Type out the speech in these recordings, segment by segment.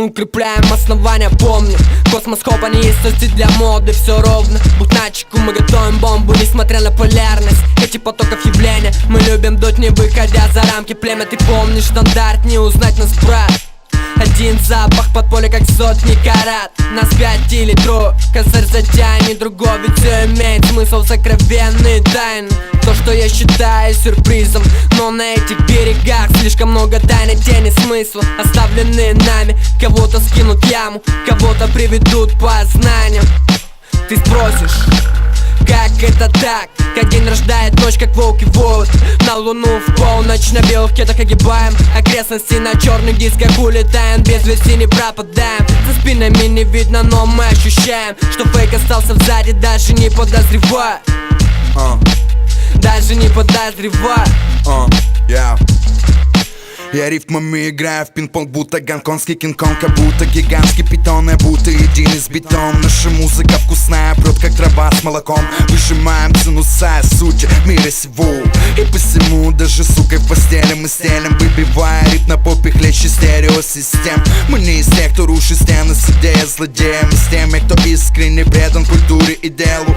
мы укрепляем основания, помню. Космос хоп, они есть соцсети для моды, все ровно. Будь начеку, мы готовим бомбу, несмотря на полярность эти потоков явления. Мы любим дуть, не выходя за рамки племя. Ты помнишь стандарт, не узнать нас, брат. Один запах подполья, как сотни карат. Нас 5 или трое, косарь затянет другой. Ведь все имеет смысл, сокровенные тайны. То, что я считаю сюрпризом, но на этих берегах слишком много тайны, тени смысла, оставленные нами. Кого-то скинут в яму, кого-то приведут по знаниям. Ты спросишь, как это так? Как день рождает ночь, как волки воют на луну в полночь, на белых кетах огибаем окрестности, на черных дисках улетаем, без вести не пропадаем. За спинами не видно, но мы ощущаем, что фейк остался сзади, даже не подозревая. Даже не подозревая. Я рифмами играю в пинг-понг, будто гонконгский кинг-конг, как будто гигантский питон, я будто един из бетон. Наша музыка вкусная, прет как трава с молоком. Выжимаем цену сая сути мира сего. И посему даже сукой в постели мы стелим, выбивая ритм на попе хлеще стереосистем. Мы не из тех, кто рушит стены с идеей злодеем, с теми, кто искренне предан культуре и делу.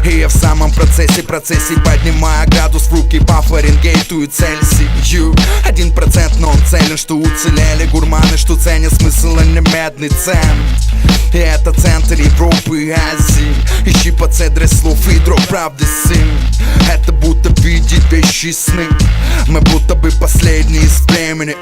И я в самом процессе поднимая градус в руки по Фаренгейту и Цельсию. 1%, но он целен, что уцелели гурманы, что ценят смысл, а не медный цент. И это центр Европы и Азии. Ищи по цедре слов и дрог правды, сын. Это будто видеть вещи сны. Мы будто бы последние из племени.